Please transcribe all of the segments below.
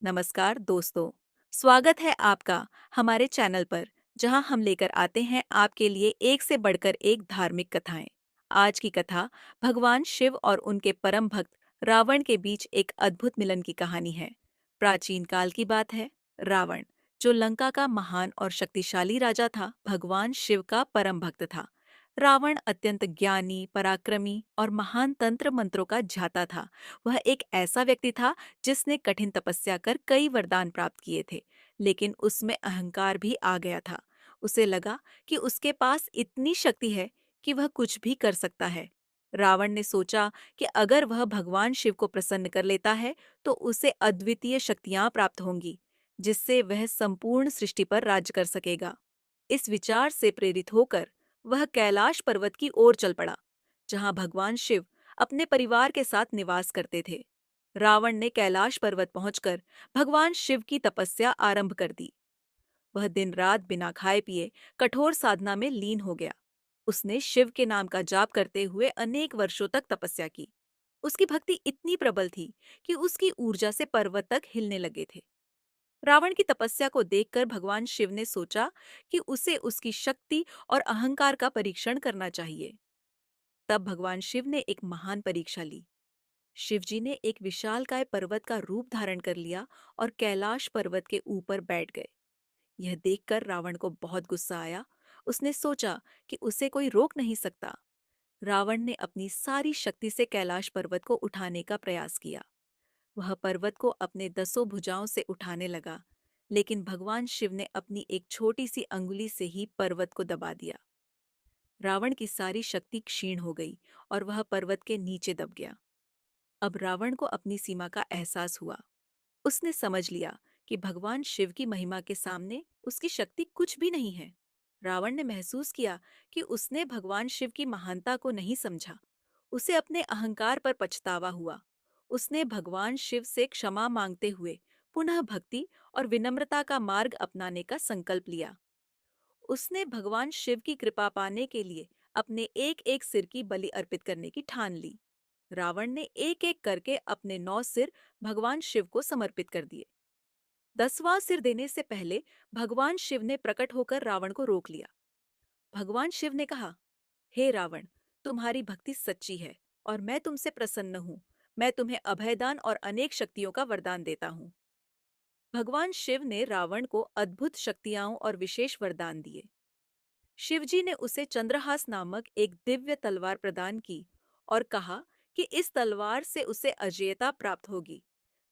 नमस्कार दोस्तों, स्वागत है आपका हमारे चैनल पर जहां हम लेकर आते हैं आपके लिए एक से बढ़कर एक धार्मिक कथाएं। आज की कथा भगवान शिव और उनके परम भक्त रावण के बीच एक अद्भुत मिलन की कहानी है। प्राचीन काल की बात है। रावण, जो लंका का महान और शक्तिशाली राजा था, भगवान शिव का परम भक्त था। रावण अत्यंत ज्ञानी, पराक्रमी और महान तंत्र मंत्रों का ज्ञाता था। वह एक ऐसा व्यक्ति था जिसने कठिन तपस्या कर कई वरदान प्राप्त किए थे, लेकिन उसमें अहंकार भी आ गया था। उसे लगा कि उसके पास इतनी शक्ति है कि वह कुछ भी कर सकता है। रावण ने सोचा कि अगर वह भगवान शिव को प्रसन्न कर लेता है तो उसे अद्वितीय शक्तियां प्राप्त होंगी, जिससे वह संपूर्ण सृष्टि पर राज्य कर सकेगा। इस विचार से प्रेरित होकर वह कैलाश पर्वत की ओर चल पड़ा, जहां भगवान शिव अपने परिवार के साथ निवास करते थे। रावण ने कैलाश पर्वत पहुंचकर भगवान शिव की तपस्या आरंभ कर दी। वह दिन रात बिना खाए पिए कठोर साधना में लीन हो गया। उसने शिव के नाम का जाप करते हुए अनेक वर्षों तक तपस्या की। उसकी भक्ति इतनी प्रबल थी कि उसकी ऊर्जा से पर्वत तक हिलने लगे थे। रावण की तपस्या को देखकर भगवान शिव ने सोचा कि उसे उसकी शक्ति और अहंकार का परीक्षण करना चाहिए। तब भगवान शिव ने एक महान परीक्षा ली। शिवजी ने एक विशालकाय पर्वत का रूप धारण कर लिया और कैलाश पर्वत के ऊपर बैठ गए। यह देखकर रावण को बहुत गुस्सा आया। उसने सोचा कि उसे कोई रोक नहीं सकता। रावण ने अपनी सारी शक्ति से कैलाश पर्वत को उठाने का प्रयास किया। वह पर्वत को अपने 10 भुजाओं से उठाने लगा, लेकिन भगवान शिव ने अपनी एक छोटी सी अंगुली से ही पर्वत को दबा दिया। रावण की सारी शक्ति क्षीण हो गई और वह पर्वत के नीचे दब गया। अब रावण को अपनी सीमा का एहसास हुआ। उसने समझ लिया कि भगवान शिव की महिमा के सामने उसकी शक्ति कुछ भी नहीं है। रावण ने महसूस किया कि उसने भगवान शिव की महानता को नहीं समझा। उसे अपने अहंकार पर पछतावा हुआ। उसने भगवान शिव से क्षमा मांगते हुए पुनः भक्ति और विनम्रता का मार्ग अपनाने का संकल्प लिया। उसने भगवान शिव की कृपा पाने के लिए अपने एक एक सिर की बलि अर्पित करने की ठान ली। रावण ने एक एक करके अपने 9 सिर भगवान शिव को समर्पित कर दिए। 10वां सिर देने से पहले भगवान शिव ने प्रकट होकर रावण को रोक लिया। भगवान शिव ने कहा, हे रावण, तुम्हारी भक्ति सच्ची है और मैं तुमसे प्रसन्न हूँ। मैं तुम्हें अभयदान और अनेक शक्तियों का वरदान देता हूँ। भगवान शिव ने रावण को अद्भुत शक्तियां और विशेष वरदान दिए। शिवजी ने उसे चंद्रहास नामक एक दिव्य तलवार प्रदान की और कहा कि इस तलवार से उसे अजेयता प्राप्त होगी।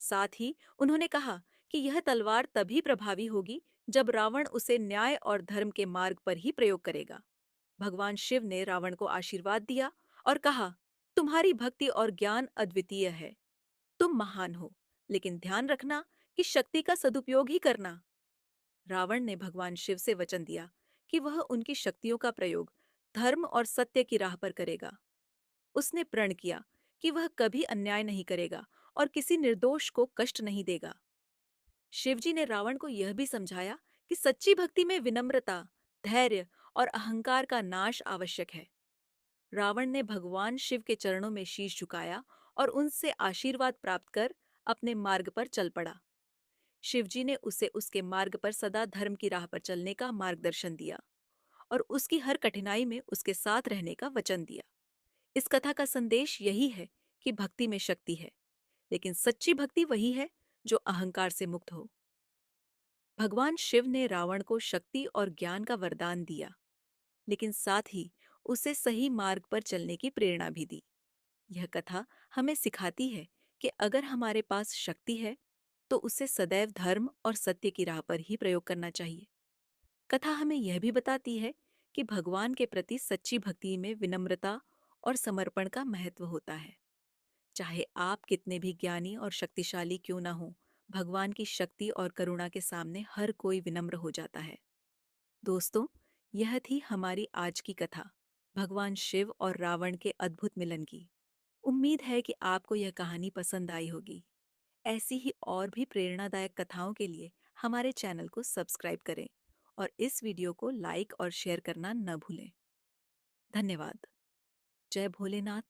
साथ ही उन्होंने कहा कि यह तलवार तभी प्रभावी होगी जब रावण उसे न्याय और धर्म के मार्ग पर ही प्रयोग करेगा। भगवान शिव ने रावण को आशीर्वाद दिया और कहा, तुम्हारी भक्ति और ज्ञान अद्वितीय है। तुम महान हो, लेकिन ध्यान रखना कि शक्ति का सदुपयोग ही करना। रावण ने भगवान शिव से वचन दिया कि वह उनकी शक्तियों का प्रयोग धर्म और सत्य की राह पर करेगा। उसने प्रण किया कि वह कभी अन्याय नहीं करेगा और किसी निर्दोष को कष्ट नहीं देगा। शिवजी ने रावण को यह भी समझाया कि सच्ची भक्ति में विनम्रता, धैर्य और अहंकार का नाश आवश्यक है। रावण ने भगवान शिव के चरणों में शीश झुकाया और उनसे आशीर्वाद प्राप्त कर अपने मार्ग पर चल पड़ा। शिवजी ने उसे उसके मार्ग पर सदा धर्म की राह पर चलने का मार्गदर्शन दिया और उसकी हर कठिनाई में उसके साथ रहने का वचन दिया। इस कथा का संदेश यही है कि भक्ति में शक्ति है, लेकिन सच्ची भक्ति वही है जो अहंकार से मुक्त हो। भगवान शिव ने रावण को शक्ति और ज्ञान का वरदान दिया, लेकिन साथ ही उसे सही मार्ग पर चलने की प्रेरणा भी दी। यह कथा हमें सिखाती है कि अगर हमारे पास शक्ति है तो उसे सदैव धर्म और सत्य की राह पर ही प्रयोग करना चाहिए। कथा हमें यह भी बताती है कि भगवान के प्रति सच्ची भक्ति में विनम्रता और समर्पण का महत्व होता है। चाहे आप कितने भी ज्ञानी और शक्तिशाली क्यों ना हो, भगवान की शक्ति और करुणा के सामने हर कोई विनम्र हो जाता है। दोस्तों, यह थी हमारी आज की कथा, भगवान शिव और रावण के अद्भुत मिलन की। उम्मीद है कि आपको यह कहानी पसंद आई होगी। ऐसी ही और भी प्रेरणादायक कथाओं के लिए हमारे चैनल को सब्सक्राइब करें और इस वीडियो को लाइक और शेयर करना न भूलें। धन्यवाद। जय भोलेनाथ।